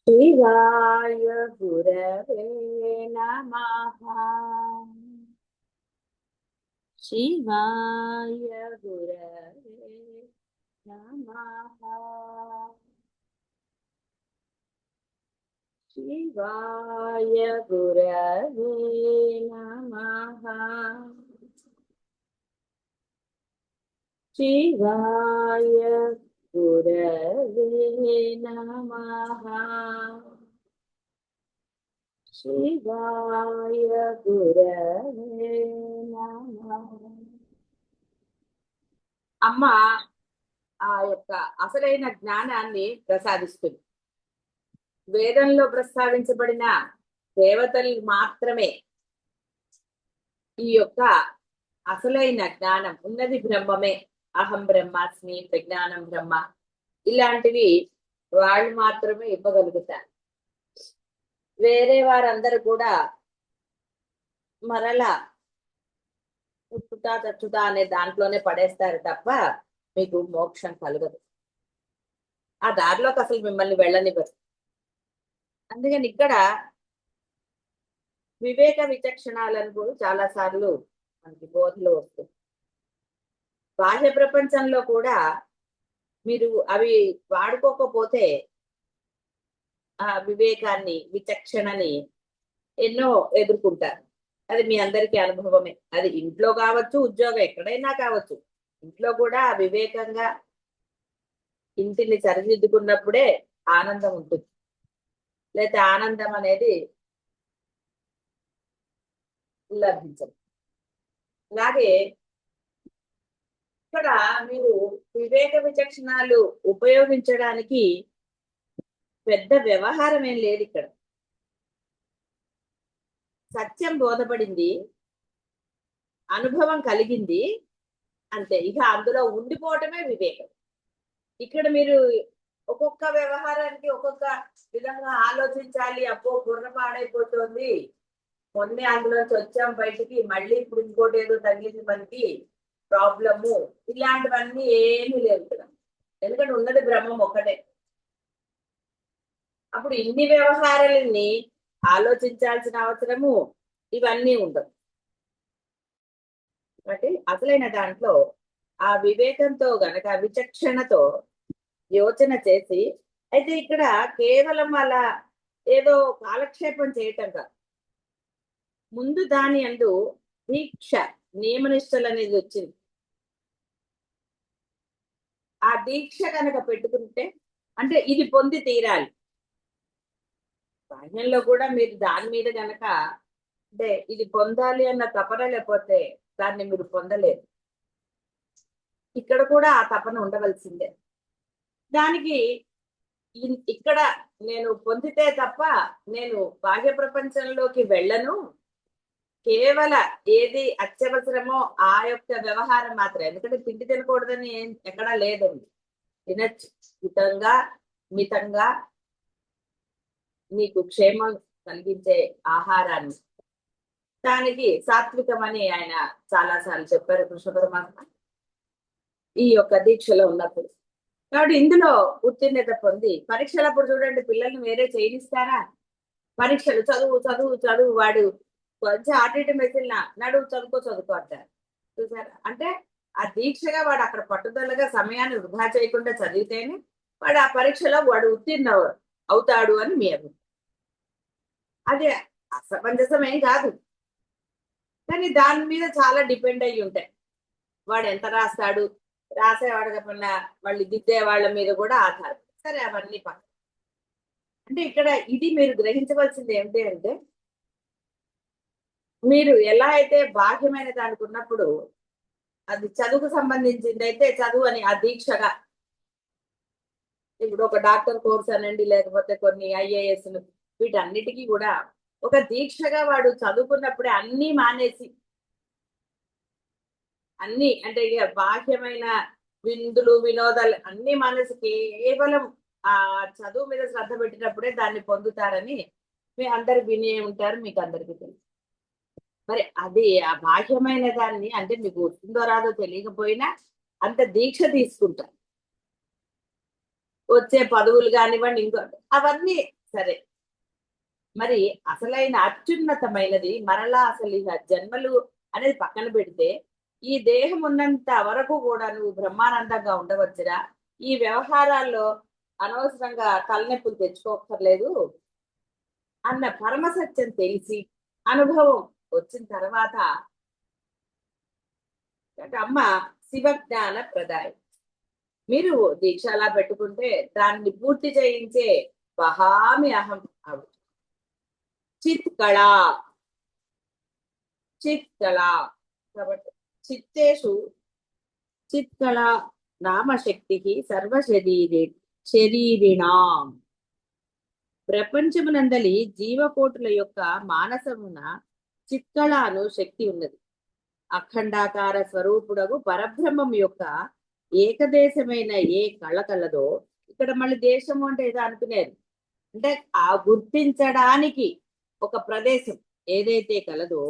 शिवाय गुरवे नमः। शिवाय गुरवे नमः। शिवाय गुरवे नमः। शिवाय गुरवे नमः। शिवाय गुरवे नमः। అమ్మ ఆ యొక్క అసలైన జ్ఞానాన్ని ప్రసాదిస్తుంది. వేదంలో ప్రస్తావించబడిన దేవతలు మాత్రమే ఈ యొక్క అసలైన జ్ఞానం ఉన్నది బ్రహ్మమే. అహం బ్రహ్మాస్మి, ప్రజ్ఞానం బ్రహ్మ, ఇలాంటివి వాళ్ళు మాత్రమే ఇవ్వగలుగుతారు. వేరే వారందరూ కూడా మరలా పుట్టుతా చచ్చుతా అనే దాంట్లోనే పడేస్తారు తప్ప మీకు మోక్షం కలగదు. ఆ దారిలోకి అసలు మిమ్మల్ని వెళ్ళనివ్వరు. అందుకని ఇక్కడ వివేక విచక్షణాలను కూడా చాలా సార్లు మనకి బోధలో వస్తుంది. బాహ్య ప్రపంచంలో కూడా మీరు అవి వాడుకోకపోతే ఆ వివేకాన్ని, విచక్షణని ఎన్నో ఎదుర్కొంటారు. అది మీ అందరికీ అనుభవమే. అది ఇంట్లో కావచ్చు, ఉద్యోగం ఎక్కడైనా కావచ్చు. ఇంట్లో కూడా వివేకంగా ఇంటిని సరిదిద్దుకున్నప్పుడే ఆనందం ఉంటుంది. లేకపోతే ఆనందం అనేది లభించదు. అలాగే ఇక్కడ మీరు వివేక విచక్షణాలు ఉపయోగించడానికి పెద్ద వ్యవహారం ఏం లేదు. ఇక్కడ సత్యం బోధపడింది, అనుభవం కలిగింది, అంతే. ఇక అందులో ఉండిపోవటమే వివేకం. ఇక్కడ మీరు ఒక్కొక్క వ్యవహారానికి ఒక్కొక్క విధంగా ఆలోచించాలి. అప్పో బుర్ర పాడైపోతుంది, మొన్నే అందులోంచి వచ్చాం బయటికి, మళ్ళీ ఇప్పుడు ఇంకోటి ఏదో తగ్గింది మనకి ప్రాబ్లము, ఇలాంటివన్నీ ఏమీ లేవు ఇక్కడ. ఎందుకంటే ఉన్నది బ్రహ్మం ఒక్కటే. అప్పుడు ఇన్ని వ్యవహారాలని ఆలోచించాల్సిన అవసరము ఇవన్నీ ఉండవు. కాబట్టి అసలైన దాంట్లో ఆ వివేకంతో గనక, విచక్షణతో యోచన చేసి, అయితే ఇక్కడ కేవలం అలా ఏదో కాలక్షేపం చేయటం కాదు. ముందు దాని అందు దీక్ష, నియమనిష్టలు అనేది వచ్చింది. ఆ దీక్ష కనుక పెట్టుకుంటే, అంటే ఇది పొంది తీరాలి. బాహ్యంలో కూడా మీరు దాని మీద కనుక అంటే ఇది పొందాలి అన్న తపన లేకపోతే దాన్ని మీరు పొందలేరు. ఇక్కడ కూడా ఆ తపన ఉండవలసిందే. దానికి ఇక్కడ నేను పొందితే తప్ప నేను బాహ్య ప్రపంచంలోకి వెళ్ళను. కేవల ఏది అత్యవసరమో ఆ యొక్క వ్యవహారం మాత్రమే. ఎందుకంటే తిండి తినకూడదని ఎక్కడా లేదండి. తినచ్చు, హితంగా, మితంగా, నీకు క్షేమం కలిగించే ఆహారాన్ని. దానికి సాత్వికం అని ఆయన చాలా సార్లు చెప్పారు కృష్ణ పరమాత్మ ఈ యొక్క దీక్షలో ఉన్నప్పుడు. కాబట్టి ఇందులో ఉత్తీర్ణత పొంది పరీక్షలప్పుడు చూడండి, పిల్లల్ని వేరే చేయనిస్తారా? పరీక్షలు చదువు చదువు చదువు, వాడు కొంచెం అటు ఇటు మెసిలిన నడువు చదువుకో అంటారు. చూసారా? అంటే ఆ దీక్షగా వాడు అక్కడ పట్టుదలగా సమయాన్ని వృధా చేయకుండా చదివితేనే వాడు ఆ పరీక్షలో వాడు ఉత్తీర్ణ అవుతాడు అని మీ అభిప్రాయం. అదే అసమంజసం ఏం కాదు, కానీ దాని మీద చాలా డిపెండ్ అయ్యి ఉంటాయి. వాడు ఎంత రాస్తాడు, రాసేవాడు కన్నా వాళ్ళు దిద్దే వాళ్ళ మీద కూడా ఆధారం. సరే, అవన్నీ పక్కన. అంటే ఇక్కడ ఇది మీరు గ్రహించవలసింది ఏమిటి అంటే, మీరు ఎలా అయితే బాహ్యమైన దానికి ఉన్నప్పుడు అది చదువుకు సంబంధించింది అయితే చదువు అని ఆ దీక్షగా, ఇప్పుడు ఒక డాక్టర్ కోర్స్ అనండి, లేకపోతే కొన్ని ఐఏఎస్లు, వీటన్నిటికీ కూడా ఒక దీక్షగా వాడు చదువుకున్నప్పుడే అన్నీ మానేసి, అన్ని అంటే ఇక బాహ్యమైన విందులు వినోదాలు అన్ని మానేసి కేవలం ఆ చదువు మీద శ్రద్ధ పెట్టినప్పుడే దాన్ని పొందుతారని మీ అందరు వినే ఉంటారు, మీకు అందరికీ తెలుసు. మరి అది ఆ బాహ్యమైన దాన్ని అంటే మీకు వస్తుందో రాదో తెలియకపోయినా అంత దీక్ష తీసుకుంటారు. వచ్చే పదవులు కానివ్వండి, ఇంకో అవన్నీ సరే, మరి అసలైన అత్యున్నతమైనది మరలా అసలు ఇక జన్మలు అనేది పక్కన పెడితే ఈ దేహం ఉన్నంత వరకు కూడా నువ్వు బ్రహ్మానందంగా ఉండవచ్చురా. ఈ వ్యవహారాల్లో అనవసరంగా తలనొప్పులు తెచ్చుకోక్కర్లేదు అన్న పరమ సత్యం తెలిసి అనుభవం వచ్చిన తర్వాత అమ్మ శివజ్ఞాన ప్రదాయం. మీరు దీక్ష అలా పెట్టుకుంటే దాన్ని పూర్తి చేయించే వహామి అహం ఆవిడ. చిత్కళ, చిత్కళ కాబట్టి చిత్తేషు చిత్కళ నామశక్తి శరీరిణాం. ప్రపంచమునందలి జీవకోటుల యొక్క మానసమున చిత్కళ అను శక్తి ఉన్నది. అఖండాకార స్వరూపుడగు పరబ్రహ్మం యొక్క ఏకదేశమైన ఏ కళ కలదో, ఇక్కడ మళ్ళీ దేశము అంటే ఏదో అనుకునేది, అంటే ఆ గుర్తించడానికి ఒక ప్రదేశం ఏదైతే కలదో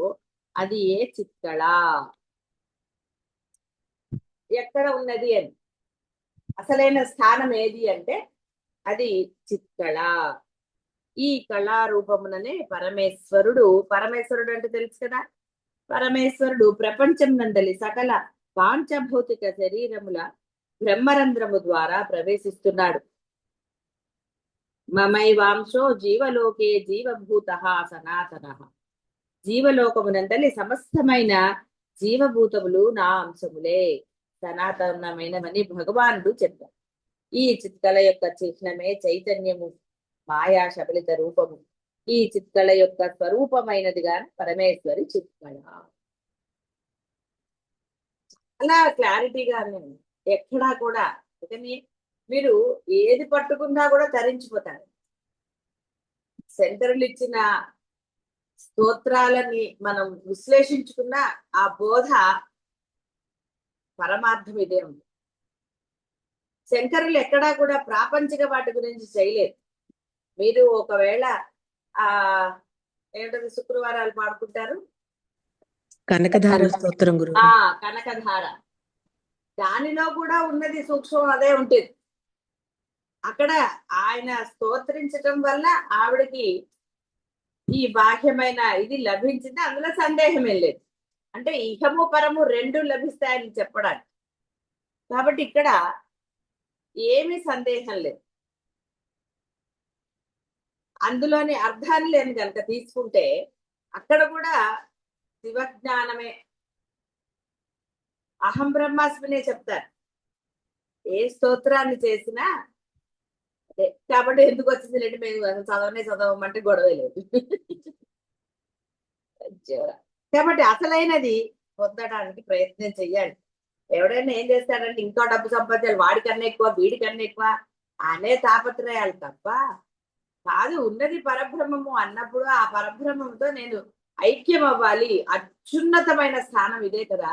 అది ఏ చిత్కళ, ఎక్కడ ఉన్నది అని అసలైన స్థానం ఏది అంటే అది చిత్కళ. ఈ కళారూపముననే పరమేశ్వరుడు, పరమేశ్వరుడు అంటే తెలుసు కదా, పరమేశ్వరుడు ప్రపంచం నందలి సకల పాంచభౌతిక శరీరముల బ్రహ్మరంధ్రము ద్వారా ప్రవేశిస్తున్నాడు. మమైవాంశో జీవలోకే జీవభూత సనాతన. జీవలోకమునందలి సమస్తమైన జీవభూతములు నా అంశములే, సనాతనమైనవని భగవానుడు చెప్పారు. ఈ చిత్కళ యొక్క చిహ్నమే చైతన్యము, మాయా శబలిత రూపము. ఈ చిత్కళ యొక్క స్వరూపమైనదిగా పరమేశ్వరి చిత్కళ. అలా క్లారిటీగా ఎక్కడా కూడా మీరు ఏది పట్టుకున్నా కూడా తరించిపోతారు. శంకరులు ఇచ్చిన స్తోత్రాలని మనం విశ్లేషించుకున్న ఆ బోధ పరమార్థం ఇదే ఉంది. శంకరులు ఎక్కడా కూడా ప్రాపంచిక వాటి గురించి చేయలేదు. మీరు ఒకవేళ ఏంటది శుక్రవారాలు పాడుకుంటారు కనకధార స్తోత్రం గురు. కనకధార, దానిలో కూడా ఉన్నది సూక్ష్మం అదే ఉంటుంది. అక్కడ ఆయన స్తోత్రించటం వల్ల ఆవిడకి ఈ బాహ్యమైన ఇది లభించింది, అందులో సందేహమే లేదు. అంటే ఇహము పరము రెండు లభిస్తాయని చెప్పడానికి. కాబట్టి ఇక్కడ ఏమీ సందేహం లేదు. అందులోని అర్థాన్ని లేని కనుక తీసుకుంటే అక్కడ కూడా శివజ్ఞానమే, అహం బ్రహ్మాస్మినే చెప్తారు. ఏ స్తోత్రాన్ని చేసినా కాబట్టి ఎందుకు వచ్చింది లేండి, మేము చదవమంటే గొడవ లేదు. కాబట్టి అసలైనది పొందడానికి ప్రయత్నం చెయ్యాలి. ఎవడైనా ఏం చేస్తాడంటే ఇంకో డబ్బు సంపాదించాలి, వాడికన్నా ఎక్కువ వీడికన్నా ఎక్కువ అనే తాపత్రయాలు తప్ప కాదు. ఉన్నది పరబ్రహ్మము అన్నప్పుడు ఆ పరబ్రహ్మంతో నేను ఐక్యం అవ్వాలి. అత్యున్నతమైన స్థానం ఇదే కదా.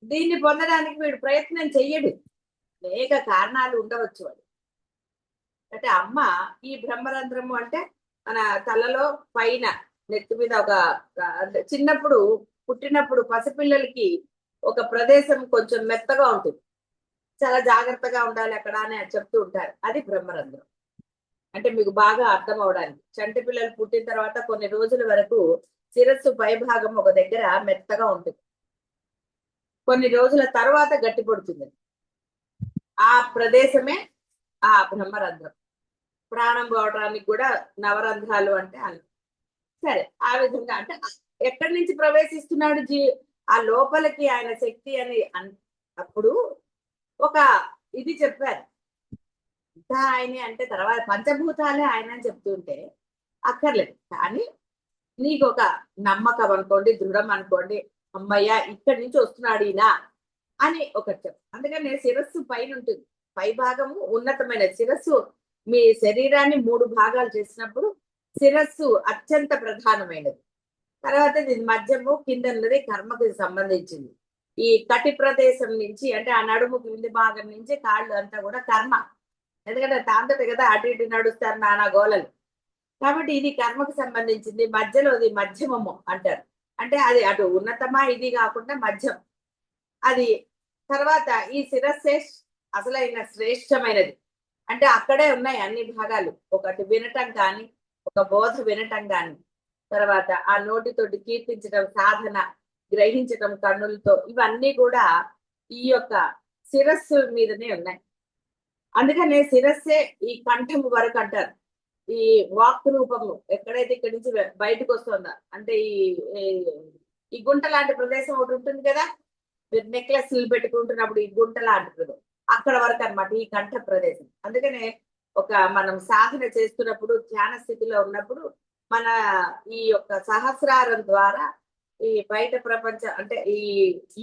దీన్ని పొందడానికి వీడు ప్రయత్నం చెయ్యడు. అనేక కారణాలు ఉండవచ్చు వాడు. అంటే అమ్మ ఈ బ్రహ్మరంధ్రము అంటే మన తలలో పైన నెత్తి మీద ఒక చిన్నప్పుడు పుట్టినప్పుడు పసిపిల్లలకి ఒక ప్రదేశం కొంచెం మెత్తగా ఉంటుంది, చాలా జాగ్రత్తగా ఉండాలి అక్కడ అని చెప్తూ ఉంటారు. అది బ్రహ్మరంధ్రం. అంటే మీకు బాగా అర్థం అవడానికి, చంటి పిల్లలు పుట్టిన తర్వాత కొన్ని రోజుల వరకు శిరస్సు పైభాగం ఒక దగ్గర మెత్తగా ఉంటుంది, కొన్ని రోజుల తర్వాత గట్టి పడుతుంది. ఆ ప్రదేశమే ఆ బ్రహ్మరంధ్రం. ప్రాణం పోవడానికి కూడా నవరంధ్రాలు అంటే అని. సరే, ఆ విధంగా అంటే ఎక్కడి నుంచి ప్రవేశిస్తున్నాడు ఆ లోపలికి ఆయన శక్తి అని అప్పుడు ఒక ఇది చెప్పారు. ఆయన అంటే తర్వాత పంచభూతాలే ఆయన అని చెప్తుంటే అక్కర్లేదు. కానీ నీకు ఒక నమ్మకం అనుకోండి, దృఢం అనుకోండి, అమ్మయ్య ఇక్కడి నుంచి వస్తున్నాడు ఈయన అని ఒకటి చెప్పు. అందుకని శిరస్సు పైన ఉంటుంది, పై భాగము ఉన్నతమైన శిరస్సు. మీ శరీరాన్ని 3 భాగాలు చేసినప్పుడు శిరస్సు అత్యంత ప్రధానమైనది. తర్వాత ఇది మధ్యము, కింద ఉన్నది కర్మకి సంబంధించింది. ఈ కటి ప్రదేశం నుంచి అంటే ఆ నడుము కింది భాగం నుంచి కాళ్ళు అంతా కూడా కర్మ. ఎందుకంటే తాంతటి కదా అటు ఇటు నడుస్తారు నానా గోళలు. కాబట్టి ఇది కర్మకు సంబంధించింది. మధ్యలోది మధ్యమము అంటారు. అంటే అది అటు ఉన్నతమా ఇది కాకుండా మధ్యం. అది తర్వాత ఈ శిరస్సే అసలైన శ్రేష్టమైనది. అంటే అక్కడే ఉన్నాయి అన్ని భాగాలు. ఒకటి వినటం కానీ, ఒక బోధ వినటం కానీ, తర్వాత ఆ నోటితోటి కీర్తించడం, సాధన, గ్రహించటం కన్నులతో, ఇవన్నీ కూడా ఈ యొక్క శిరస్సు మీదనే ఉన్నాయి. అందుకనే శిరస్సే ఈ కంఠం వరకు అంటారు. ఈ వాక్ రూపము ఎక్కడైతే ఇక్కడి నుంచి బయటకు వస్తుందో, అంటే ఈ గుంట లాంటి ప్రదేశం ఒకటి ఉంటుంది కదా, మీరు నెక్లెస్లు పెట్టుకుంటున్నప్పుడు ఈ గుంట లాంటి ప్రదేశం అక్కడ వరకు అన్నమాట ఈ కంఠ ప్రదేశం. అందుకనే మనం సాధన చేస్తున్నప్పుడు, ధ్యాన స్థితిలో ఉన్నప్పుడు మన ఈ యొక్క సహస్రారం ద్వారా ఈ బయట ప్రపంచం, అంటే ఈ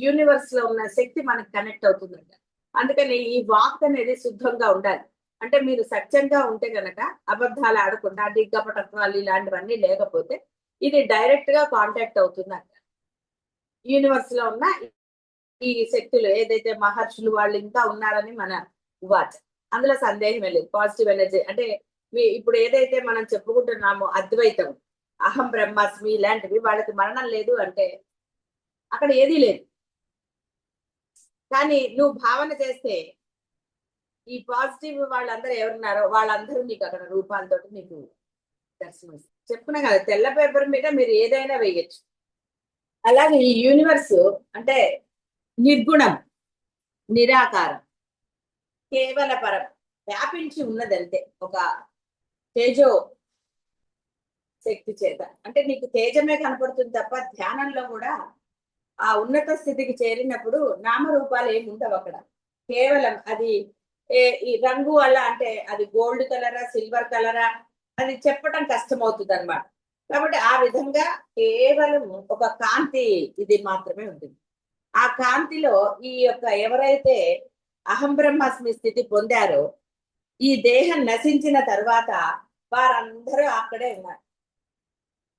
యూనివర్స్ లో ఉన్న శక్తి మనకి కనెక్ట్ అవుతుందంట. అందుకని ఈ వాక్ అనేది శుద్ధంగా ఉండాలి. అంటే మీరు సత్యంగా ఉంటే గనక, అబద్ధాలు ఆడకుండా, డిగ్గపటత్వాలు ఇలాంటివన్నీ లేకపోతే ఇది డైరెక్ట్ గా కాంటాక్ట్ అవుతుందంట యూనివర్స్ లో ఉన్న ఈ శక్తులు. ఏదైతే మహర్షులు వాళ్ళు ఇంకా ఉన్నారని మన వాచ్, అందులో సందేహమే లేదు. పాజిటివ్ ఎనర్జీ అంటే ఇప్పుడు ఏదైతే మనం చెప్పుకుంటున్నామో అద్వైతం, అహం బ్రహ్మాస్మి, ఇలాంటివి వాళ్ళకి మరణం లేదు అంటే అక్కడ ఏదీ లేదు. కానీ నువ్వు భావన చేస్తే ఈ పాజిటివ్ వాళ్ళందరూ ఎవరున్నారో వాళ్ళందరూ నీకు అక్కడ రూపాలతో నీకు దర్శనం చెప్పుకున్నా కదా. తెల్ల పేపర్ మీద మీరు ఏదైనా వేయచ్చు. అలాగే ఈ యూనివర్స్ అంటే నిర్గుణం, నిరాకారం, కేవల పరం, వ్యాపించి ఉన్నదంతే ఒక తేజో శక్తి చేత. అంటే నీకు తేజమే కనపడుతుంది తప్ప ధ్యానంలో కూడా ఆ ఉన్నత స్థితికి చేరినప్పుడు నామరూపాలు ఏమి ఉండవు అక్కడ. కేవలం అది ఈ రంగు వల్ల, అంటే అది గోల్డ్ కలరా సిల్వర్ కలరా అది చెప్పడం కష్టమవుతుంది అనమాట. కాబట్టి ఆ విధంగా కేవలం ఒక కాంతి ఇది మాత్రమే ఉంటుంది. ఆ కాంతిలో ఈ యొక్క ఎవరైతే అహం బ్రహ్మాస్మి స్థితి పొందారో, ఈ దేహం నశించిన తర్వాత వారందరూ అక్కడే ఉన్నారు.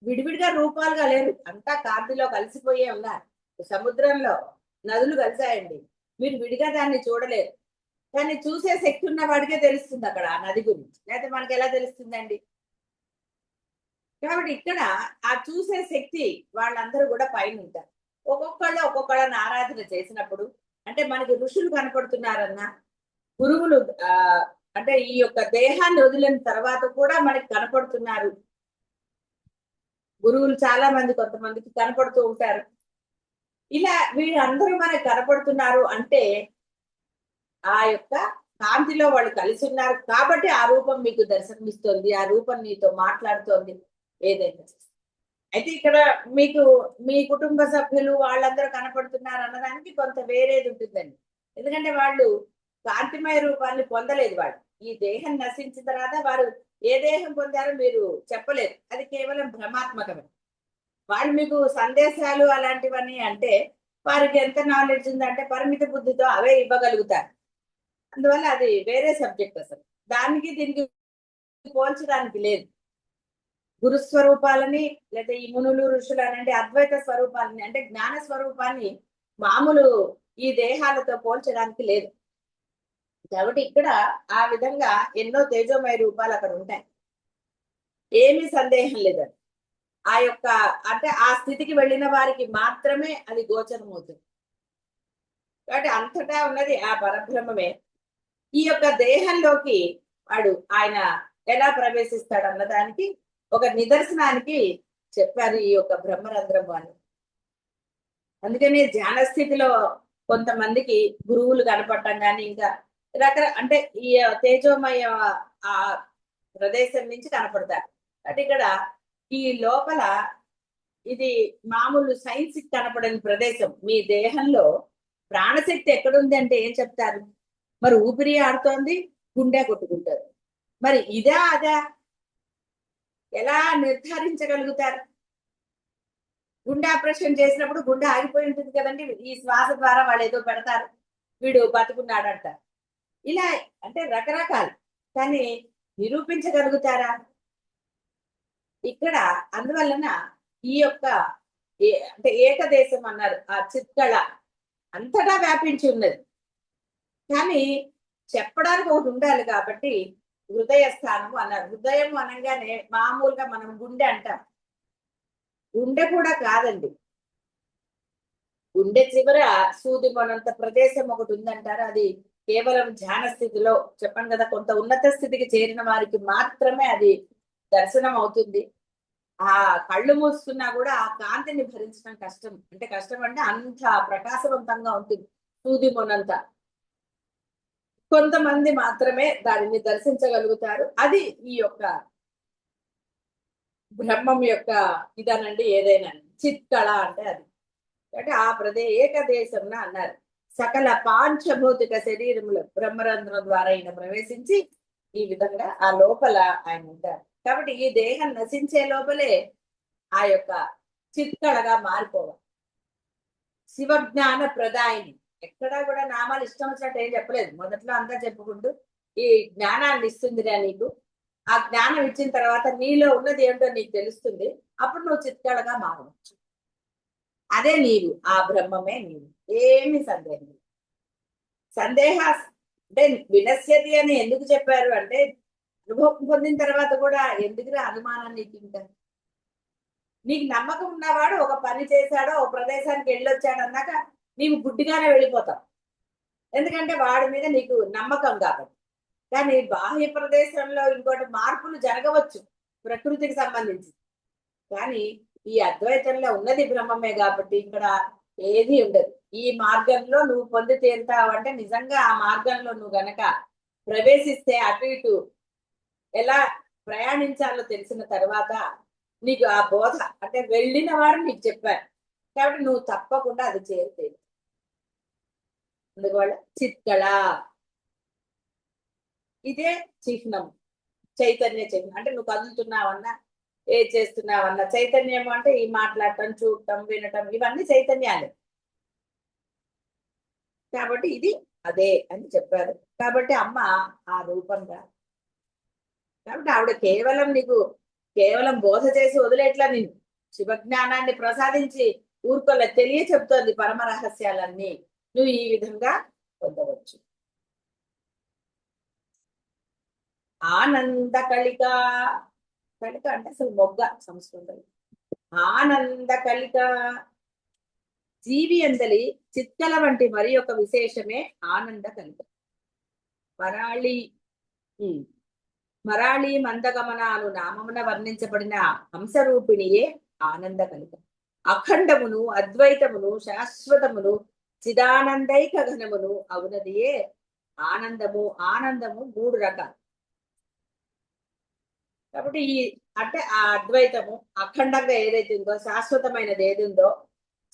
విడివిడిగా రూపాలుగా లేరు, అంతా కాంతిలో కలిసిపోయే ఉన్నారు. సముద్రంలో నదులు కలిసాయండి, మీరు విడిగా దాన్ని చూడలేరు. కానీ చూసే శక్తి ఉన్న వాడికే తెలుస్తుంది అక్కడ ఆ నది గురించి, లేకపోతే మనకి ఎలా తెలుస్తుందండి? కాబట్టి ఇక్కడ ఆ చూసే శక్తి వాళ్ళందరూ కూడా పైన ఉంటారు. ఒక్కొక్కళ్ళని ఆరాధన చేసినప్పుడు, అంటే మనకి ఋషులు కనపడుతున్నారన్నా, గురువులు అంటే ఈ యొక్క దేహాన్ని వదిలిన తర్వాత కూడా మనకి కనపడుతున్నారు. గురువులు చాలా మంది, కొంతమందికి కనపడుతూ ఉంటారు. ఇలా వీళ్ళందరూ మనకి కనపడుతున్నారు అంటే ఆ యొక్క కాంతిలో వాళ్ళు కలిసి ఉన్నారు కాబట్టి ఆ రూపం మీకు దర్శనమిస్తోంది, ఆ రూపం నీతో మాట్లాడుతోంది. ఏదైనా అయితే ఇక్కడ మీకు మీ కుటుంబ సభ్యులు వాళ్ళందరూ కనపడుతున్నారు అన్నదానికి కొంత వేరేది ఉంటుందండి. ఎందుకంటే వాళ్ళు కాంతిమయ రూపాన్ని పొందలేదు. వాళ్ళు ఈ దేహం నశించిన తర్వాత వారు ఏ దేహం పొందారో మీరు చెప్పలేరు, అది కేవలం భ్రమాత్మకమే. వాళ్ళు మీకు సందేశాలు అలాంటివన్నీ అంటే వారికి ఎంత నాలెడ్జ్ ఉందంటే పరిమిత బుద్ధితో అవే ఇవ్వగలుగుతారు. అందువల్ల అది వేరే సబ్జెక్ట్. అసలు దానికి దీనికి పోల్చడానికి లేదు. గురుస్వరూపాలని లేదా ఈ మునులు ఋషులు అంటే అద్వైత స్వరూపాలని, అంటే జ్ఞాన స్వరూపాన్ని మామూలు ఈ దేహాలతో పోల్చడానికి లేదు. కాబట్టి ఇక్కడ ఆ విధంగా ఎన్నో తేజోమయ రూపాలు అక్కడ ఉంటాయి, ఏమీ సందేహం లేదండి. ఆ యొక్క అంటే ఆ స్థితికి వెళ్ళిన వారికి మాత్రమే అది గోచరం అవుతుంది. కాబట్టి అంతటా ఉన్నది ఆ పరబ్రహ్మమే. ఈ యొక్క దేహంలోకి వాడు ఆయన ఎలా ప్రవేశిస్తాడు అన్నదానికి ఒక నిదర్శనానికి చెప్పారు ఈ యొక్క బ్రహ్మరంధ్రం అని. అందుకని ధ్యాన స్థితిలో కొంతమందికి గురువులు కనపడటం కానీ ఇంకా అంటే ఈ తేజోమయ ఆ ప్రదేశం నుంచి కనపడతారు. అంటే ఇక్కడ ఈ లోపల ఇది మామూలు సైన్స్ కనపడని ప్రదేశం. మీ దేహంలో ప్రాణశక్తి ఎక్కడుంది అంటే ఏం చెప్తారు? మరి ఊపిరి ఆడుతోంది, గుండె కొట్టుకుంటారు. మరి ఇదా అదా ఎలా నిర్ధారించగలుగుతారు? గుండె ఆపరేషన్ చేసినప్పుడు గుండె ఆగిపోయి ఉంటుంది కదండి, ఈ శ్వాస ద్వారా వాళ్ళు ఏదో పెడతారు, వీడు బతుకున్నాడంట. ఇలా అంటే రకరకాలు, కానీ నిరూపించగలుగుతారా ఇక్కడ? అందువలన ఈ యొక్క అంటే ఏకదేశం అన్నారు, ఆ చిత్కళ అంతటా వ్యాపించి ఉన్నది. కానీ చెప్పడానికి ఒకటి ఉండాలి కాబట్టి హృదయ స్థానము అన్నారు. హృదయం అనగానే మామూలుగా మనం గుండె అంటాం, గుండె కూడా కాదండి. గుండె చివర సూది మనంత ప్రదేశం ఒకటి ఉందంటారు, అది కేవలం ధ్యాన స్థితిలో చెప్పాను కదా, కొంత ఉన్నత స్థితికి చేరిన వారికి మాత్రమే అది దర్శనం అవుతుంది. ఆ కళ్ళు మూసుకున్నా కూడా ఆ కాంతిని భరించడం కష్టం. అంటే కష్టం అంటే అంత ప్రకాశవంతంగా ఉంటుంది సూది మొనంత. కొంతమంది మాత్రమే దానిని దర్శించగలుగుతారు. అది ఈ యొక్క బ్రహ్మం యొక్క ఇదనండి. ఏదైనా చిత్కళ అంటే అది. అంటే ఆ ఏకదేశంన అన్నారు. సకల పాంచభౌతిక శరీరములు బ్రహ్మరంధ్రం ద్వారా ఆయన ప్రవేశించి ఈ విధంగా ఆ లోపల ఆయన ఉంటారు. కాబట్టి ఈ దేహం నశించే లోపలే ఆ యొక్క చిత్కళగా మారిపోవాలి. శివజ్ఞాన ప్రదాయిని. ఎక్కడా కూడా నామాలు ఇష్టం వచ్చినట్టు ఏం చెప్పలేదు. మొదట్లో అంతా చెప్పుకుంటూ ఈ జ్ఞానాన్ని ఇస్తుందిరా నీకు. ఆ జ్ఞానం ఇచ్చిన తర్వాత నీలో ఉన్నది ఏమిటో నీకు తెలుస్తుంది. అప్పుడు నువ్వు చిత్కళగా మారవచ్చు. అదే నీవు, ఆ బ్రహ్మమే నీవు. ఏమి సందేహం లేదు. సందేహ అంటే వినశ్యతి అని ఎందుకు చెప్పారు అంటే, అనుభవం పొందిన తర్వాత కూడా ఎందుకురా అనుమానం నీకు? ఇంకా నీకు నమ్మకం ఉన్నవాడు ఒక పని చేశాడో ఒక ప్రదేశానికి వెళ్ళొచ్చాడు అన్నాక నీవు గుడ్డిగానే వెళ్ళిపోతావు. ఎందుకంటే వాడి మీద నీకు నమ్మకం కాబట్టి. కానీ బాహ్య ప్రదేశంలో ఇంకోటి మార్పులు జరగవచ్చు ప్రకృతికి సంబంధించి. కానీ ఈ అద్వైతంలో ఉన్నది బ్రహ్మమే కాబట్టి ఇక్కడ ఏది ఉండదు. ఈ మార్గంలో నువ్వు పొంది తీరుతావు అంటే నిజంగా ఆ మార్గంలో నువ్వు గనక ప్రవేశిస్తే అటు ఇటు ఎలా ప్రయాణించాలో తెలిసిన తర్వాత నీకు ఆ బోధ అంటే వెళ్ళిన వారు నీకు చెప్పారు కాబట్టి నువ్వు తప్పకుండా అది చేరుతే. అందువల్ల చిత్కళ ఇదే చిహ్నం, చైతన్య చిహ్నం. అంటే నువ్వు కదులుతున్నావన్నా ఏ చేస్తున్నావన్నా చైతన్యం అంటే ఈ మాట్లాడటం, చూడటం, వినటం ఇవన్నీ చైతన్యాలే. కాబట్టి ఇది అదే అని చెప్పారు. కాబట్టి అమ్మ ఆ రూపంగా, కాబట్టి ఆవిడ కేవలం నీకు కేవలం బోధ చేసి వదిలేట్లా నిన్ను శివజ్ఞానాన్ని ప్రసాదించి ఊరుకోలే తెలియ చెప్తోంది పరమ రహస్యాలన్నీ నువ్వు ఈ విధంగా పొందవచ్చు. ఆనంద కలిక. కలిక అంటే అసలు మొగ్గ సంస్కృతం. ఆనంద కలిక. జీవి అందలి చిత్కల వంటి మరి ఒక విశేషమే ఆనంద కలిక. మరాళి మందగమన అను నామమున వర్ణించబడిన హంసరూపిణియే ఆనంద కలిక. అఖండమును అద్వైతమును శాశ్వతమును చిదానందైక ఘనమును అవునదియే ఆనందము. ఆనందము 3 రకాలు. కాబట్టి ఈ అంటే ఆ అద్వైతము అఖండంగా ఏదైతే ఉందో, శాశ్వతమైనది ఏది ఉందో,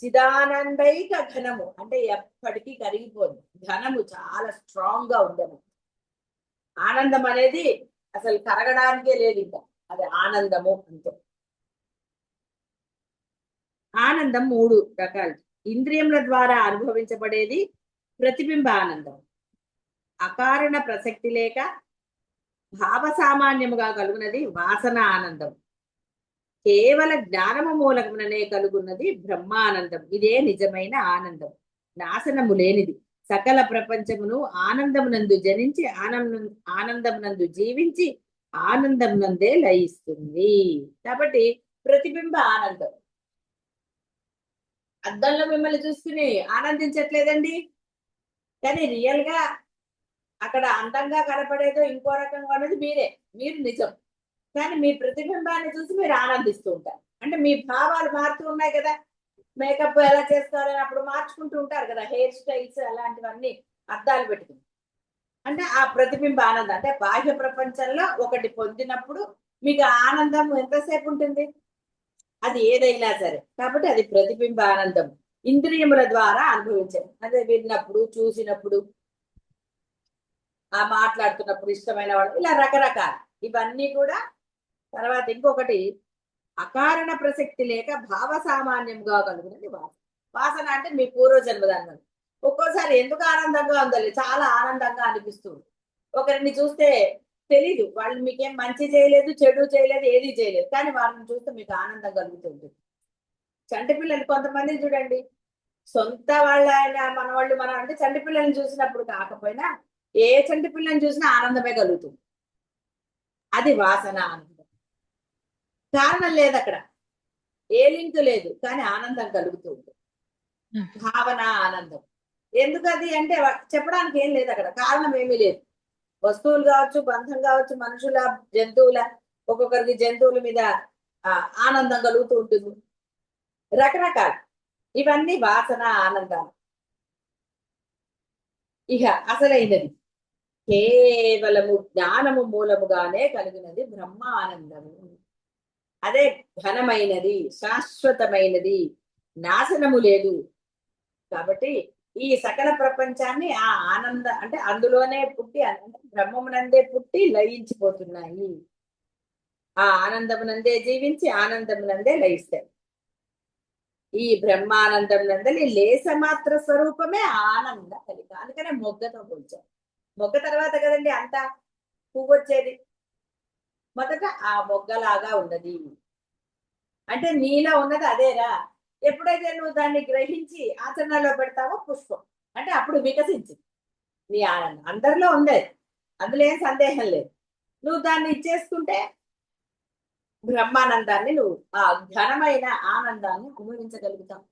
చిదానందైక ఘనము అంటే ఎప్పటికీ కరిగిపోదు. ఘనము చాలా స్ట్రాంగ్ గా ఉండము. ఆనందం అనేది అసలు కరగడానికే లేదు ఇంకా. అది ఆనందము అంతే. ఆనందం 3 రకాలు. ఇంద్రియముల ద్వారా అనుభవించబడేది ప్రతిబింబ ఆనందం. అకారణ ప్రసక్తి లేక భావ సామాన్యముగా కలుగునది వాసన ఆనందం. కేవల జ్ఞానము మూలముననే కలుగున్నది బ్రహ్మానందం. ఇదే నిజమైన ఆనందం, నాశనము లేనిది. సకల ప్రపంచమును ఆనందమునందు జనించి ఆనందమునందు జీవించి ఆనందమునందే లయిస్తుంది. కాబట్టి ప్రతిబింబ ఆనందం. అద్దంలో మిమ్మల్ని చూసుకుని ఆనందించట్లేదండి, కానీ రియల్ గా అక్కడ అందంగా కనపడేదో ఇంకో రకంగా ఉన్నది మీరే. మీరు నిజం, కానీ మీ ప్రతిబింబాన్ని చూసి మీరు ఆనందిస్తూ ఉంటారు. అంటే మీ భావాలు మారుతూ ఉన్నాయి కదా. మేకప్ ఎలా చేస్తారని అప్పుడు మార్చుకుంటూ ఉంటారు కదా, హెయిర్ స్టైల్స్ అలాంటివన్నీ అద్దాలు పెట్టుకుని. అంటే ఆ ప్రతిబింబ ఆనందం అంటే బాహ్య ప్రపంచంలో ఒకటి పొందినప్పుడు మీకు ఆనందం ఎంతసేపు ఉంటుంది, అది ఏదైనా సరే. కాబట్టి అది ప్రతిబింబ ఆనందం. ఇంద్రియముల ద్వారా అనుభవించారు. అదే విన్నప్పుడు, చూసినప్పుడు, ఆ మాట్లాడుతున్నప్పుడు ఇష్టమైన వాళ్ళు, ఇలా రకరకాల ఇవన్నీ కూడా. తర్వాత ఇంకొకటి అకారణ ప్రసక్తి లేక భావ సామాన్యంగా కలుగునది వాసన. వాసన అంటే మీ పూర్వజన్మదాన్ని. ఒక్కోసారి ఎందుకు ఆనందంగా ఉండాలి, చాలా ఆనందంగా అనిపిస్తుంది. ఒకరిని చూస్తే తెలీదు, వాళ్ళు మీకేం మంచి చేయలేదు, చెడు చేయలేదు, ఏది చేయలేదు, కానీ వాళ్ళని చూస్తే మీకు ఆనందం కలుగుతుంది. చంటి పిల్లలు కొంతమంది చూడండి, సొంత వాళ్ళ మన వాళ్ళు మన అంటే చంటి పిల్లల్ని చూసినప్పుడు కాకపోయినా ఏ చంటి పిల్లని చూసినా ఆనందమే కలుగుతుంది. అది వాసన ఆనందం. కారణం లేదు అక్కడ, ఏ లింక్ లేదు, కానీ ఆనందం కలుగుతుంది. భావన ఆనందం. ఎందుకు అది అంటే చెప్పడానికి ఏం లేదు, అక్కడ కారణం ఏమీ లేదు. వస్తువులు కావచ్చు, బంధం కావచ్చు, మనుషుల, జంతువుల, ఒక్కొక్కరికి జంతువుల మీద ఆనందం కలుగుతూ ఉంటుంది, రకరకాల. ఇవన్నీ వాసన ఆనందం. ఇక అసలైనది కేవలము జ్ఞానము మూలముగానే కలిగినది బ్రహ్మ ఆనందము. అదే ఘనమైనది, శాశ్వతమైనది, నాశనము లేదు. కాబట్టి ఈ సకల ప్రపంచాన్ని ఆ ఆనంద అంటే అందులోనే పుట్టి, అంటే బ్రహ్మమునందే పుట్టి లయించిపోతున్నాయి. ఆ ఆనందమునందే జీవించి ఆనందమునందే లయిస్తాయి. ఈ బ్రహ్మానందం నందలి లేస మాత్ర స్వరూపమే ఆనంద కలిక. అందుకనే మొగ్గతో పోల్చారు. మొగ్గ తర్వాత కదండి అంతా పువ్వు వచ్చేది. మొదట ఆ మొగ్గలాగా ఉన్నది అంటే నీలో ఉన్నది అదేరా. ఎప్పుడైతే నువ్వు దాన్ని గ్రహించి ఆచరణలో పెడతావో పుష్పం అంటే అప్పుడు వికసించింది నీ ఆనందం. అందరిలో ఉంది, అందులో ఏం సందేహం లేదు. నువ్వు దాన్ని ఇచ్చేసుకుంటే బ్రహ్మానందాన్ని, నువ్వు ఆ ఘనమైన ఆనందాన్ని అనుభవించగలుగుతావు.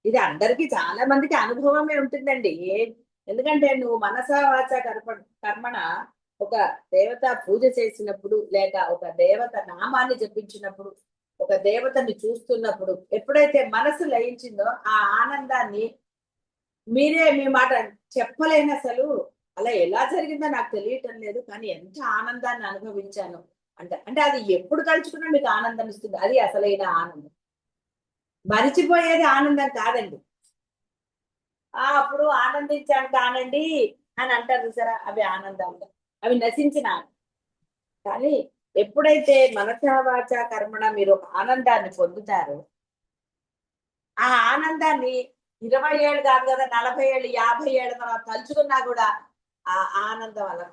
ఇది అందరికీ చాలా మందికి అనుభవమే ఉంటుందండి. ఎందుకంటే నువ్వు మనస వాచ కర్మణ ఒక దేవత పూజ చేసినప్పుడు, లేక ఒక దేవత నామాన్ని జపించినప్పుడు, ఒక దేవతని చూస్తున్నప్పుడు ఎప్పుడైతే మనసు లయించిందో ఆ ఆనందాన్ని మీరే మీ మాట చెప్పలేని అసలు అలా ఎలా జరిగిందో నాకు తెలియటం లేదు, కానీ ఎంత ఆనందాన్ని అనుభవించాను అంటే అంటే అది ఎప్పుడు తలుచుకున్నా మీకు ఆనందం ఇస్తుంది. అది అసలైన ఆనందం. మరిచిపోయేది ఆనందం కాదండి. అప్పుడు ఆనందించాను కానండి అని అంటారు చూసారా, అవి ఆనందాలు, అవి నశించిన ఆనందం. కానీ ఎప్పుడైతే మనస వాచ కర్మణ మీరు ఒక ఆనందాన్ని పొందుతారో ఆ ఆనందాన్ని 20 ఏళ్ళు కాదు కదా, 40 ఏళ్ళు, 50 ఏళ్ళ తర్వాత తలుచుకున్నా కూడా ఆ ఆనందం అలా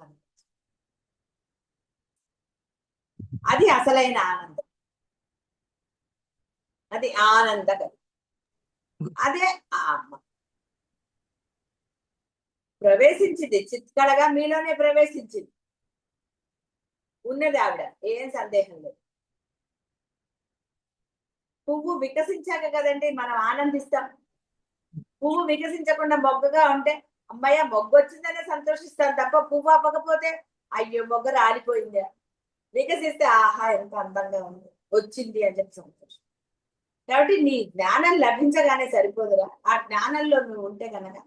అది అసలైన ఆనందం. అది ఆనందం. అదే ఆ అమ్మ ప్రవేశించింది, చిత్కళగా మీలోనే ప్రవేశించింది, ఉన్నది ఆవిడ, ఏం సందేహం లేదు. పువ్వు వికసించాక కదండి మనం ఆనందిస్తాం. పువ్వు వికసించకుండా మొగ్గగా ఉంటే అమ్మయ్య మొగ్గ వచ్చిందనే సంతోషిస్తాం తప్ప, పువ్వు అవ్వకపోతే అయ్యో మొగ్గ రాలిపోయిందా. వికసిస్తే ఆహా ఎంత అందంగా ఉంది, వచ్చింది అని చెప్పి సంతోషం. కాబట్టి నీ జ్ఞానం లభించగానే సరిపోదురా, ఆ జ్ఞానంలో నువ్వు ఉంటే కనుక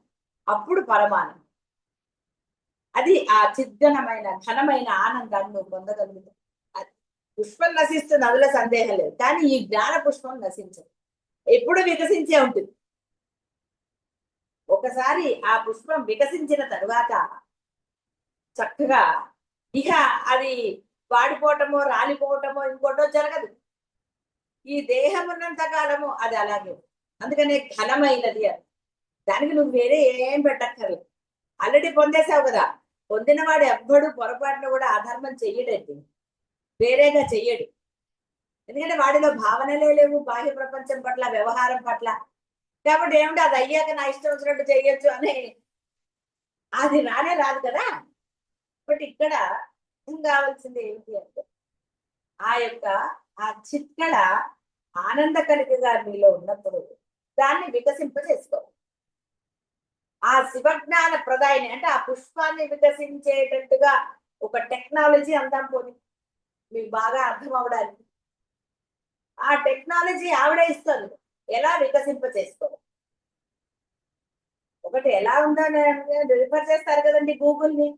అప్పుడు పరమానందం. అది ఆ చిద్ఘనమైన ఘనమైన ఆనందాన్ని నువ్వు పొందగలుగుతావు. పుష్పం నశిస్తుంది, అందులో సందేహం లేదు, కానీ ఈ జ్ఞాన పుష్పం నశించదు, ఎప్పుడు వికసించే ఉంటుంది. ఒకసారి ఆ పుష్పం వికసించిన తరువాత చక్కగా ఇక అది వాడిపోవటమో రాలిపోవటమో ఇంకోటో జరగదు. ఈ దేహం ఉన్నంత కాలము అది అలాగే. అందుకనే ఘనమైనది అని. దానికి నువ్వు వేరే ఏం పెట్టక్కర్లేదు, ఆల్రెడీ పొందేసావు కదా. పొందినవాడు ఎవ్వడు పొరపాటును కూడా అధర్మం చెయ్యడండి, వేరేగా చెయ్యడు. ఎందుకంటే వాడిలో భావనలే లేవు బాహ్య ప్రపంచం పట్ల, వ్యవహారం పట్ల. కాబట్టి ఏమిటి అది అయ్యాక నా ఇష్టం వచ్చినట్టు చెయ్యొచ్చు అని అది రానే రాదు కదా. బట్ ఇక్కడ కావాల్సింది ఏమిటి అంటే ఆ యొక్క ఆ చిత్కళ ఆనంద కలిగిగా మీలో ఉన్నప్పుడు దాన్ని వికసింపజేసుకోవాలి. ఆ శివజ్ఞాన ప్రదాయిని అంటే ఆ పుష్పాన్ని వికసించేటట్టుగా ఒక టెక్నాలజీ అందాం పోనీ మీకు బాగా అర్థం అవడానికి. ఆ టెక్నాలజీ ఆవిడే ఇస్తుంది, ఎలా వికసింప చేసుకోవాలి. ఒకటి ఎలా ఉందో రిఫర్ చేస్తారు కదండి గూగుల్ని,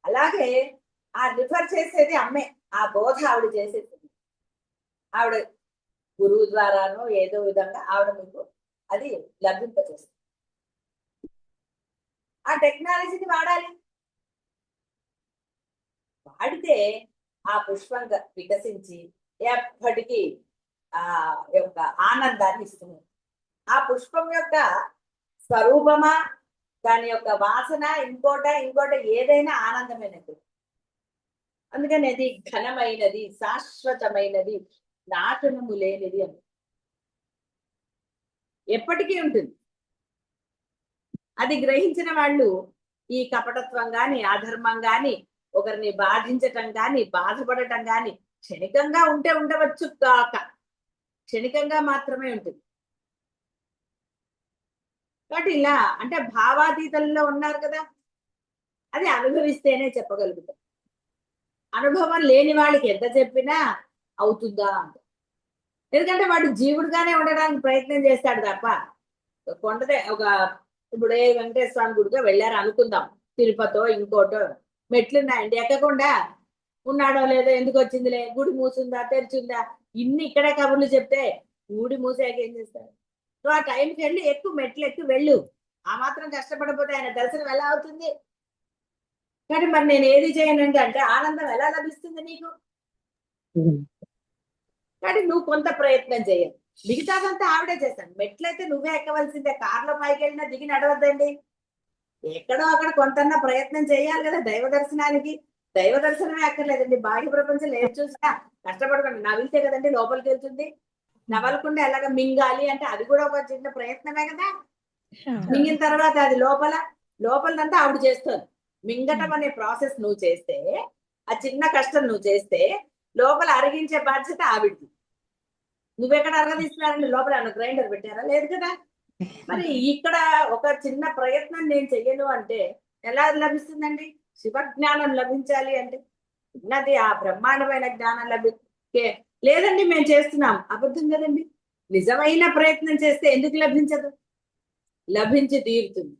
అలాగే ఆ రిఫర్ చేసేది అమ్మే, ఆ బోధ ఆవిడ చేసేది. ఆవిడ గురువు ద్వారానో ఏదో విధంగా ఆవిడ మీకు అది లభింపచేస్తుంది. ఆ టెక్నాలజీని వాడాలి, వాడితే ఆ పుష్పంగా వికసించి ఎప్పటికీ ఆ యొక్క ఆనందాన్ని ఇస్తుంది. ఆ పుష్పం యొక్క స్వరూపమా, దాని యొక్క వాసన ఇంకోట ఏదైనా ఆనందమైనది. అందుకని అది ఘనమైనది, శాశ్వతమైనది, నాశనము లేనిది అని ఎప్పటికీ ఉంటుంది. అది గ్రహించిన వాళ్ళు ఈ కపటత్వం గాని, అధర్మం గాని, ఒకరిని బాధించటం గాని, బాధపడటం గాని క్షణికంగా ఉంటే ఉండవచ్చు కాక, క్షణికంగా మాత్రమే ఉంటుంది. కాబట్టి ఇలా అంటే భావాతీతంలో ఉన్నారు కదా, అది అనుభవిస్తేనే చెప్పగలుగుతాం. అనుభవం లేని వాళ్ళకి ఎంత చెప్పినా అవుతుందా అంట. ఎందుకంటే వాడు జీవుడుగానే ఉండడానికి ప్రయత్నం చేస్తాడు తప్ప కొండదే ఒక ఇప్పుడు ఏ వెంకటేశ్వర స్వామి గుడిగా వెళ్ళారు అనుకుందాం, తిరుపతో ఇంకోటో, మెట్లున్నాయండి ఎక్కకుండా ఉన్నాడో లేదో, ఎందుకు వచ్చిందిలే, గుడి మూసిందా తెరిచిందా, ఇన్ని ఇక్కడే కబుర్లు చెప్తే గుడి మూసాక ఏం చేస్తారు? సో ఆ టైంకి వెళ్ళి ఎక్కువ మెట్లు ఎక్కువ వెళ్ళు. ఆ మాత్రం కష్టపడిపోతే ఆయన దర్శనం ఎలా అవుతుంది? కానీ మరి నేను ఏది చేయనండి అంటే ఆనందం ఎలా లభిస్తుంది నీకు? కానీ నువ్వు కొంత ప్రయత్నం చేయాలి. మిగతాదంతా ఆవిడే చేస్తాను. మెట్లయితే నువ్వే ఎక్కవలసిందే, కార్లో పైకి వెళ్ళినా దిగి నడవద్దండి. ఎక్కడో అక్కడ కొంతన్నా ప్రయత్నం చేయాలి కదా దైవ దర్శనానికి. దైవ దర్శనమే అక్కర్లేదండి, బాహ్య ప్రపంచం ఏది చూసినా కష్టపడకండి, నవిలితే కదండి లోపలికి వెళ్తుంది. నవలకుండా ఎలాగ మింగాలి అంటే అది కూడా ఒక చిన్న ప్రయత్నమే కదా. మింగిన తర్వాత అది లోపలంతా ఆవిడ చేస్తుంది. మింగటం అనే ప్రాసెస్ నువ్వు చేస్తే, ఆ చిన్న కష్టం నువ్వు చేస్తే లోపల అరిగించే బాధ్యత ఆవిడది. నువ్వెక్కడ అరగదీస్తున్నారండి? లోపల గ్రైండర్ పెట్టారా? లేదు కదా. మరి ఇక్కడ ఒక చిన్న ప్రయత్నం నేను చెయ్యను అంటే ఎలా లభిస్తుందండి? శివ జ్ఞానం లభించాలి అంటే ఉన్నది ఆ బ్రహ్మాండమైన జ్ఞానం లేదండి మేము చేస్తున్నాం, అబద్ధం కదండి. నిజమైన ప్రయత్నం చేస్తే ఎందుకు లభించదు? లభించి తీరుతుంది.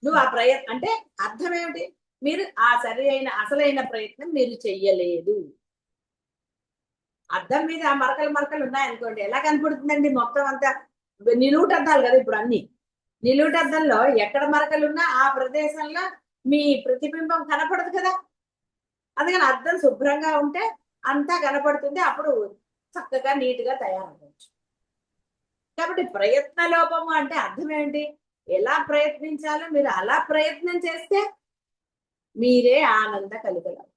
నువ్వు ఆ ప్రయత్నం అంటే అర్థం ఏమిటి? మీరు ఆ సరి అయిన అసలైన ప్రయత్నం మీరు చెయ్యలేదు. అద్దం మీద మరకలు మరకలు ఉన్నాయనుకోండి, ఎలా కనపడుతుందండి? మొత్తం అంతా నిలువుటద్దాలు కదా ఇప్పుడు అన్ని. నిలువుటద్దంలో ఎక్కడ మరకలు ఉన్నా ఆ ప్రదేశంలో మీ ప్రతిబింబం కనపడదు కదా. అందుకని అద్దం శుభ్రంగా ఉంటే అంతా కనపడుతుంది, అప్పుడు చక్కగా నీట్ గా తయారవచ్చు. కాబట్టి ప్రయత్న లోపము అంటే అర్థం ఏంటి? ఎలా ప్రయత్నించాలో మీరు అలా ప్రయత్నం చేస్తే మీరే ఆనంద కలుగలరు.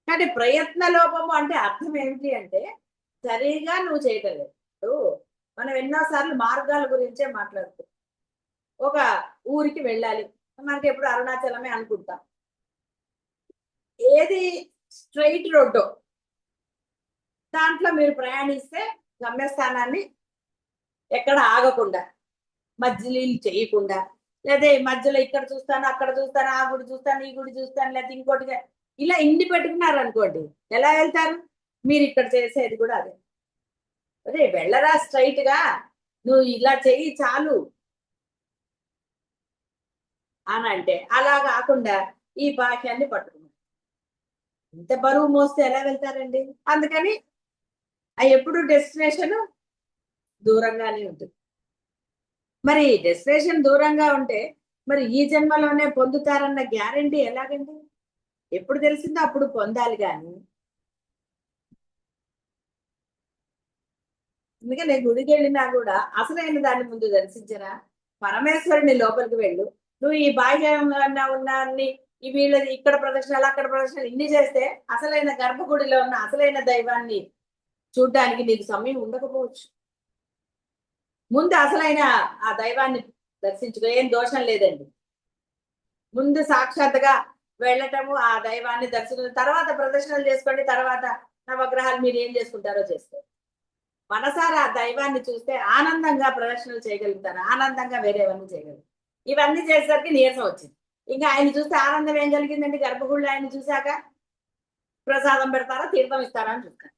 కానీ ప్రయత్న లోపము అంటే అర్థం ఏమిటి అంటే సరిగా నువ్వు చేయటం లేదు. మనం ఎన్నోసార్లు మార్గాల గురించే మాట్లాడుతాం. ఒక ఊరికి వెళ్ళాలి, మనకి ఎప్పుడు అరుణాచలమే అనుకుంటాం. ఏది స్ట్రైట్ రోడ్డు దాంట్లో మీరు ప్రయాణిస్తే గమ్యస్థానాన్ని ఎక్కడ ఆగకుండా, మధ్యలో చేయకుండా, లేదా మధ్యలో ఇక్కడ చూస్తాను అక్కడ చూస్తాను, ఆ గుడి చూస్తాను ఈ గుడి చూస్తాను, లేదా ఇంకోటి ఇలా ఇన్ని పెట్టుకున్నారు అనుకోండి, ఎలా వెళ్తారు? మీరు ఇక్కడ చేసేది కూడా అదే. అదే వెళ్ళరా స్ట్రైట్ గా, నువ్వు ఇలా చెయ్యి చాలు అని అంటే అలా కాకుండా ఈ బాహ్యాన్ని పట్టుకున్నారు. ఇంత బరువు మోస్తే ఎలా వెళ్తారండి? అందుకని ఎప్పుడు డెస్టినేషన్ దూరంగానే ఉంటుంది. మరి డెస్టినేషన్ దూరంగా ఉంటే మరి ఈ జన్మలోనే పొందుతారన్న గ్యారంటీ ఎలాగండి? ఎప్పుడు తెలిసిందో అప్పుడు పొందాలి. కానీ అందుకని గుడికి వెళ్ళినా కూడా అసలైన దాన్ని ముందు దర్శించరా? పరమేశ్వరుని లోపలికి వెళ్ళు. నువ్వు ఈ బాహ్యంగా ఉన్న అన్ని ఈ వీళ్ళది ఇక్కడ ప్రదర్శనలు అక్కడ ప్రదర్శనలు ఇన్ని చేస్తే అసలైన గర్భగుడిలో ఉన్న అసలైన దైవాన్ని చూడ్డానికి నీకు సమయం ఉండకపోవచ్చు. ముందు అసలైన ఆ దైవాన్ని దర్శించుకో, ఏం దోషం లేదండి. ముందు సాక్షాత్తుగా వెళ్ళటము, ఆ దైవాన్ని దర్శనం, తర్వాత ప్రదర్శనలు చేసుకోండి, తర్వాత నవగ్రహాలు మీరు ఏం చేసుకుంటారో చేసుకోండి. మనసారా ఆ దైవాన్ని చూస్తే ఆనందంగా ప్రదర్శనలు చేయగలుగుతారు, ఆనందంగా వేరేవన్నీ చేయగలుగుతారు. ఇవన్నీ చేసేసరికి నీరసం వచ్చింది. ఇంకా ఆయన చూస్తే ఆనందం ఏం కలిగిందండి? గర్భగుడిలో ఆయన చూశాక ప్రసాదం పెడతారా తీర్థం ఇస్తారా అని చూస్తారు.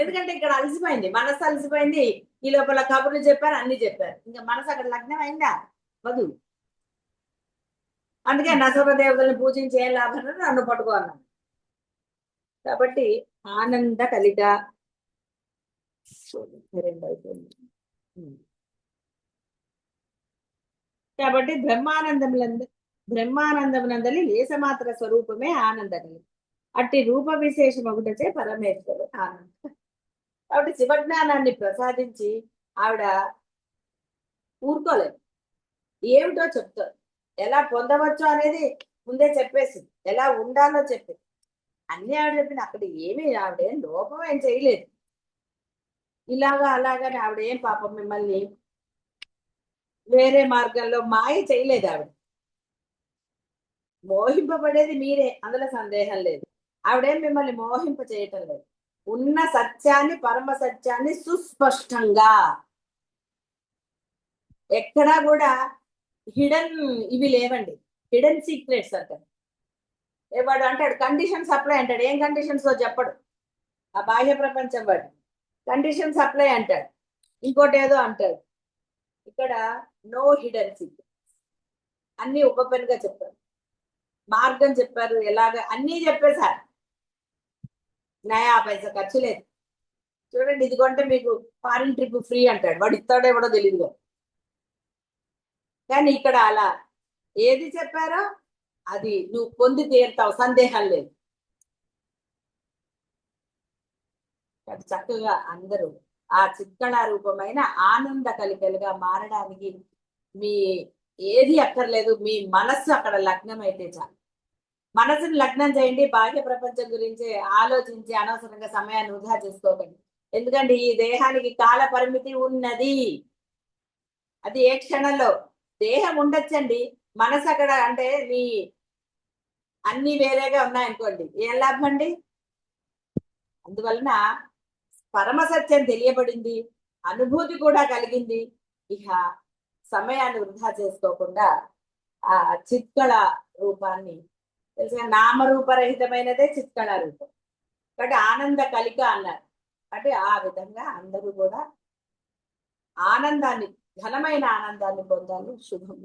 ఎందుకంటే ఇక్కడ అలసిపోయింది, మనసు అలసిపోయింది. ఈ లోపల కబుర్లు చెప్పారు, అన్ని చెప్పారు, ఇంకా మనసు అక్కడ లగ్నం అయిందా? వధువు. అందుకే నసవ దేవతలను పూజించి ఏం లాభం, నన్ను పట్టుకో అన్నాను. కాబట్టి ఆనంద కలిగ కాబట్టి బ్రహ్మానందమునందలి లేసమాత్ర స్వరూపమే ఆనందము. అట్టి రూప విశేషం ఒకటచే పరమేశ్వరుడు ఆనందం. కాబట్టి శివజ్ఞానాన్ని ప్రసాదించి ఆవిడ ఊరుకోలేదు, ఏమిటో చెప్తారు. ఎలా పొందవచ్చు అనేది ముందే చెప్పేసి, ఎలా ఉండాలో చెప్పి అన్ని ఆవిడ చెప్పింది. అక్కడ ఏమి ఆవిడేం లోపం ఏం చేయలేదు. ఇలాగా అలాగని ఆవిడ ఏం పాపం మిమ్మల్ని వేరే మార్గంలో మాయ చేయలేదు. ఆవిడ మోహింపబడేది మీరే, అందులో సందేహం లేదు. ఆవిడేం మిమ్మల్ని మోహింప చేయటం లేదు. ఉన్న సత్యాన్ని, పరమ సత్యాన్ని సుస్పష్టంగా ఎక్కడా కూడా హిడెన్ ఇవి లేవండి. హిడెన్ సీక్రెట్స్ అంటారు. వాడు అంటాడు కండిషన్ సప్లై అంటాడు. ఏం కండిషన్స్ చెప్పడు. ఆ బాహ్య ప్రపంచం వాడు కండిషన్ సప్లై అంటాడు. ఇంకోటి ఏదో అంటాడు. ఇక్కడ నో హిడెన్ సీక్రెట్, అన్ని ఓపెన్ గా చెప్పారు. మార్గం చెప్పారు, ఎలాగ అన్నీ చెప్పేశారు. నయా పైసా ఖర్చు లేదు. చూడండి, ఇది కొంటే మీకు ఫారిన్ ట్రిప్ ఫ్రీ అంటాడు. వాడు ఇస్తాడో ఎవడో తెలియదు. కానీ ఇక్కడ అలా ఏది చెప్పారో అది నువ్వు పొంది తీరుతావు, సందేహం లేదు. అది చక్కగా అందరూ ఆ చిత్కళా రూపమైన ఆనంద కలికలుగా మారడానికి మీ ఏది అక్కర్లేదు. మీ మనస్సు అక్కడ లగ్నం అయితే చాలు. మనసుని లగ్నం చేయండి. బాహ్య ప్రపంచం గురించి ఆలోచించి అనవసరంగా సమయాన్ని వృధా చేసుకోకండి. ఎందుకంటే ఈ దేహానికి కాల పరిమితి ఉన్నది. అది ఏ క్షణంలో దేహం ఉండొచ్చండి, మనసు అక్కడ అంటే మీ అన్ని వేరేగా ఉన్నాయనుకోండి, ఏం లాభం అండి? అందువలన పరమ సత్యం తెలియబడింది, అనుభూతి కూడా కలిగింది. ఇక సమయాన్ని వృధా చేసుకోకుండా ఆ చిత్కళ రూపాన్ని తెలుసుగా, నామరూపరహితమైనదే చిత్కళ రూపం. కాబట్టి ఆనంద కలిక అన్నారు. అంటే ఆ విధంగా అందరూ కూడా ఆనందాన్ని, ఘనమైన ఆనందాన్ని పొందాలి. శుభం.